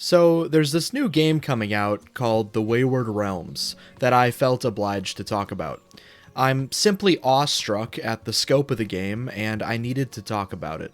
So, there's this new game coming out called The Wayward Realms that I felt obliged to talk about. I'm simply awestruck at the scope of the game, and I needed to talk about it.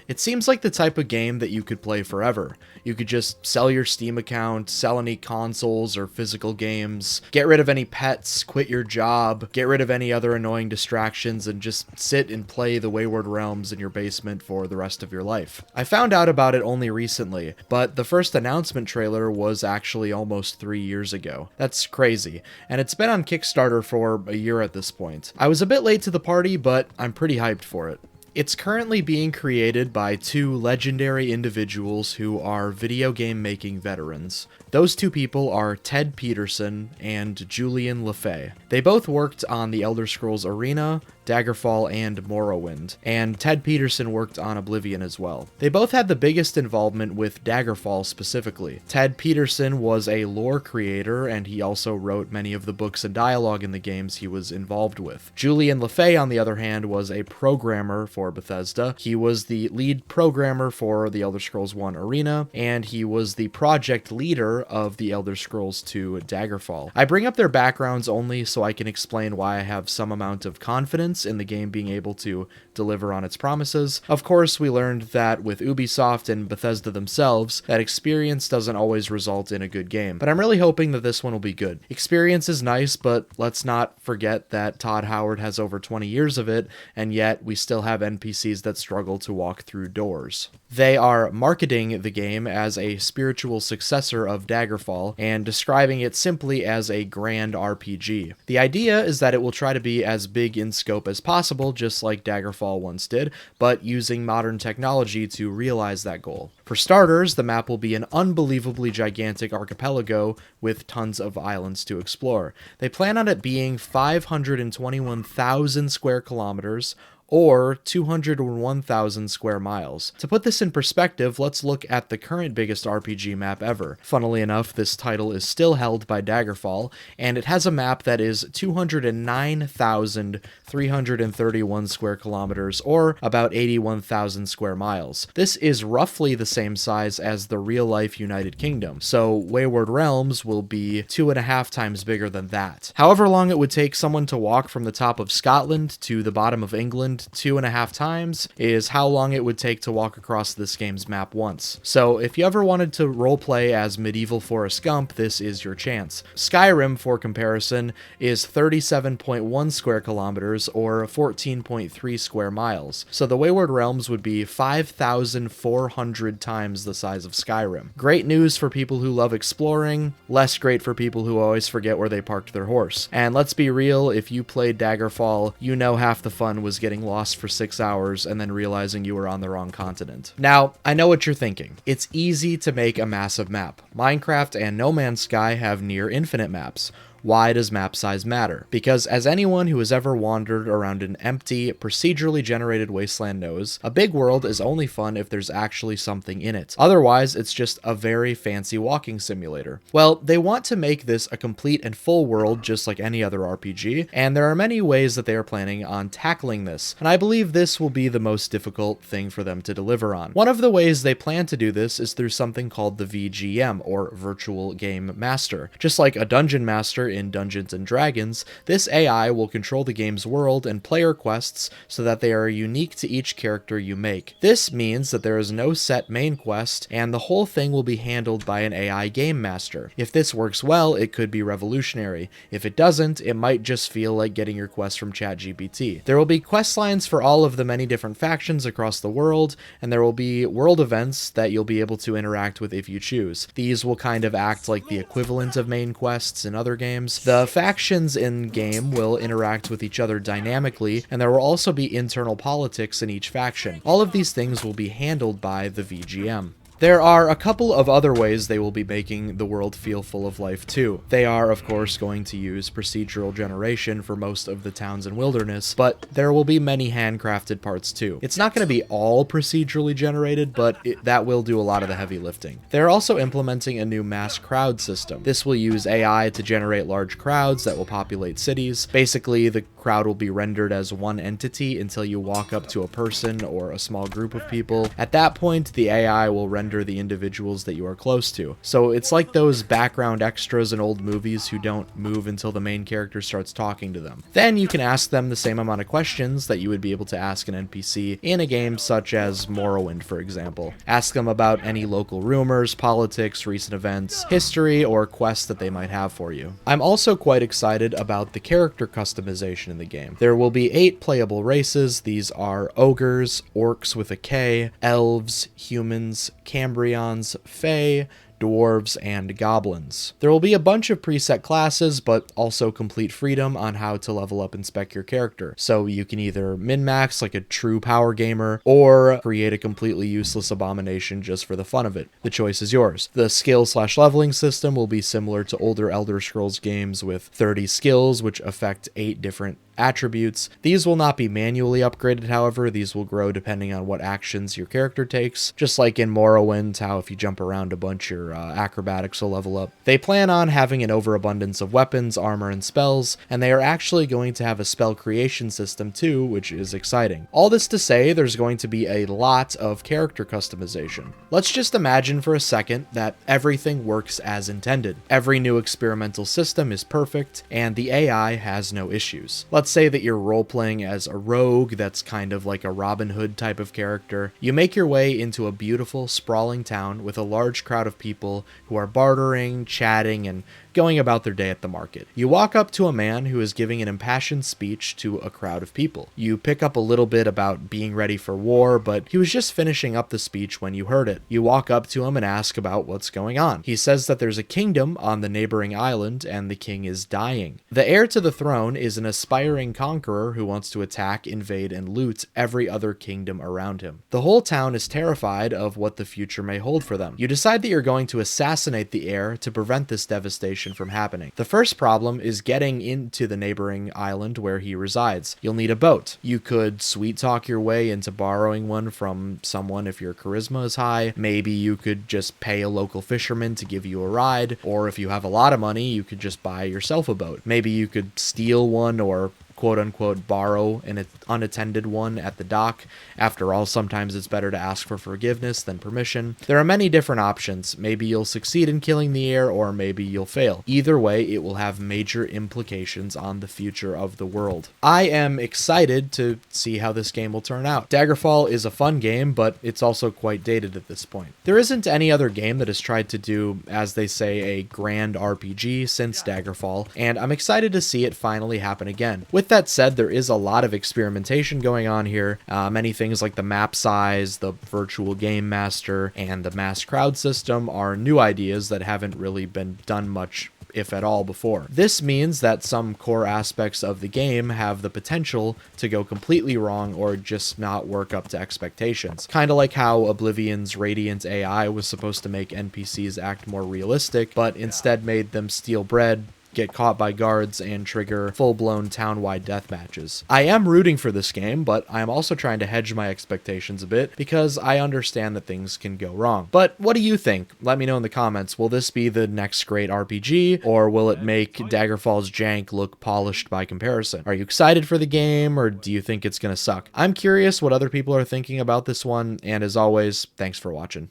It seems like the type of game that you could play forever. You could just sell your Steam account, sell any consoles or physical games, get rid of any pets, quit your job, get rid of any other annoying distractions, and just sit and play the Wayward Realms in your basement for the rest of your life. I found out about it only recently, but the first announcement trailer was actually almost 3 years ago. That's crazy, and it's been on Kickstarter for a year at this point. I was a bit late to the party, but I'm pretty hyped for it. It's currently being created by two legendary individuals who are video game making veterans. Those two people are Ted Peterson and Julian LeFay. They both worked on The Elder Scrolls Arena, Daggerfall, and Morrowind, and Ted Peterson worked on Oblivion as well. They both had the biggest involvement with Daggerfall specifically. Ted Peterson was a lore creator, and he also wrote many of the books and dialogue in the games he was involved with. Julian LeFay, on the other hand, was a programmer for Bethesda. He was the lead programmer for The Elder Scrolls 1 Arena, and he was the project leader of The Elder Scrolls 2 Daggerfall. I bring up their backgrounds only so I can explain why I have some amount of confidence in the game being able to deliver on its promises. Of course, we learned that with Ubisoft and Bethesda themselves, that experience doesn't always result in a good game, but I'm really hoping that this one will be good. Experience is nice, but let's not forget that Todd Howard has over 20 years of it, and yet we still have NPCs that struggle to walk through doors. They are marketing the game as a spiritual successor of Daggerfall and describing it simply as a grand RPG. The idea is that it will try to be as big in scope as possible, just like Daggerfall once did, but using modern technology to realize that goal. For starters, the map will be an unbelievably gigantic archipelago with tons of islands to explore. They plan on it being 521,000 square kilometers, or 201,000 square miles. To put this in perspective, let's look at the current biggest RPG map ever. Funnily enough, this title is still held by Daggerfall, and it has a map that is 209,331 square kilometers, or about 81,000 square miles. This is roughly the same size as the real-life United Kingdom, so Wayward Realms will be 2.5 times bigger than that. However long it would take someone to walk from the top of Scotland to the bottom of England 2.5 times is how long it would take to walk across this game's map once. So if you ever wanted to roleplay as medieval Forrest Gump, this is your chance. Skyrim, for comparison, is 37.1 square kilometers or 14.3 square miles. So the Wayward Realms would be 5,400 times the size of Skyrim. Great news for people who love exploring, less great for people who always forget where they parked their horse. And let's be real, if you played Daggerfall, you know half the fun was getting lost for 6 hours and then realizing you were on the wrong continent. Now, I know what you're thinking. It's easy to make a massive map. Minecraft and No Man's Sky have near infinite maps. Why does map size matter? Because as anyone who has ever wandered around an empty, procedurally generated wasteland knows, a big world is only fun if there's actually something in it. Otherwise, it's just a very fancy walking simulator. Well, they want to make this a complete and full world just like any other RPG, and there are many ways that they are planning on tackling this, and I believe this will be the most difficult thing for them to deliver on. One of the ways they plan to do this is through something called the VGM, or Virtual Game Master. Just like a Dungeon Master in Dungeons & Dragons, this AI will control the game's world and player quests so that they are unique to each character you make. This means that there is no set main quest, and the whole thing will be handled by an AI game master. If this works well, it could be revolutionary. If it doesn't, it might just feel like getting your quest from ChatGPT. There will be quest lines for all of the many different factions across the world, and there will be world events that you'll be able to interact with if you choose. These will kind of act like the equivalent of main quests in other games. The factions in-game will interact with each other dynamically, and there will also be internal politics in each faction. All of these things will be handled by the VGM. There are a couple of other ways they will be making the world feel full of life too. They are, of course, going to use procedural generation for most of the towns and wilderness, but there will be many handcrafted parts too. It's not going to be all procedurally generated, but that will do a lot of the heavy lifting. They're also implementing a new mass crowd system. This will use AI to generate large crowds that will populate cities. Basically, the crowd will be rendered as one entity until you walk up to a person or a small group of people. At that point, the AI will render befriend the individuals that you are close to. So it's like those background extras in old movies who don't move until the main character starts talking to them. Then you can ask them the same amount of questions that you would be able to ask an NPC in a game such as Morrowind, for example. Ask them about any local rumors, politics, recent events, history, or quests that they might have for you. I'm also quite excited about the character customization in the game. There will be 8 playable races. These are ogres, orcs with a K, elves, humans, Cambrions, fae, dwarves, and goblins. There will be a bunch of preset classes, but also complete freedom on how to level up and spec your character. So you can either min-max like a true power gamer, or create a completely useless abomination just for the fun of it. The choice is yours. The skill/leveling system will be similar to older Elder Scrolls games with 30 skills, which affect 8 different attributes. These will not be manually upgraded, however. These will grow depending on what actions your character takes, just like in Morrowind, how if you jump around a bunch, your acrobatics will level up. They plan on having an overabundance of weapons, armor, and spells, and they are actually going to have a spell creation system too, which is exciting. All this to say, there's going to be a lot of character customization. Let's just imagine for a second that everything works as intended. Every new experimental system is perfect, and the AI has no issues. Let's say that you're role-playing as a rogue that's kind of like a Robin Hood type of character. You make your way into a beautiful, sprawling town with a large crowd of people who are bartering, chatting, and going about their day at the market. You walk up to a man who is giving an impassioned speech to a crowd of people. You pick up a little bit about being ready for war, but he was just finishing up the speech when you heard it. You walk up to him and ask about what's going on. He says that there's a kingdom on the neighboring island and the king is dying. The heir to the throne is an aspiring conqueror who wants to attack, invade, and loot every other kingdom around him. The whole town is terrified of what the future may hold for them. You decide that you're going to assassinate the heir to prevent this devastation from happening. The first problem is getting into the neighboring island where he resides. You'll need a boat. You could sweet talk your way into borrowing one from someone if your charisma is high. Maybe you could just pay a local fisherman to give you a ride, or if you have a lot of money, you could just buy yourself a boat. Maybe you could steal one or quote-unquote borrow an unattended one at the dock. After all, sometimes it's better to ask for forgiveness than permission. There are many different options. Maybe you'll succeed in killing the heir, or maybe you'll fail. Either way, it will have major implications on the future of the world. I am excited to see how this game will turn out. Daggerfall is a fun game, but it's also quite dated at this point. There isn't any other game that has tried to do, as they say, a grand RPG since Daggerfall, and I'm excited to see it finally happen again. With that said, there is a lot of experimentation going on here. Many things like the map size, the virtual game master, and the mass crowd system are new ideas that haven't really been done much, if at all, before. This means that some core aspects of the game have the potential to go completely wrong or just not work up to expectations. Kind of like how Oblivion's Radiant AI was supposed to make NPCs act more realistic, but instead made them steal bread, get caught by guards, and trigger full-blown town-wide death matches. I am rooting for this game, but I am also trying to hedge my expectations a bit because I understand that things can go wrong. But what do you think? Let me know in the comments. Will this be the next great RPG, or will it make Daggerfall's jank look polished by comparison? Are you excited for the game, or do you think it's gonna suck? I'm curious what other people are thinking about this one, and as always, thanks for watching.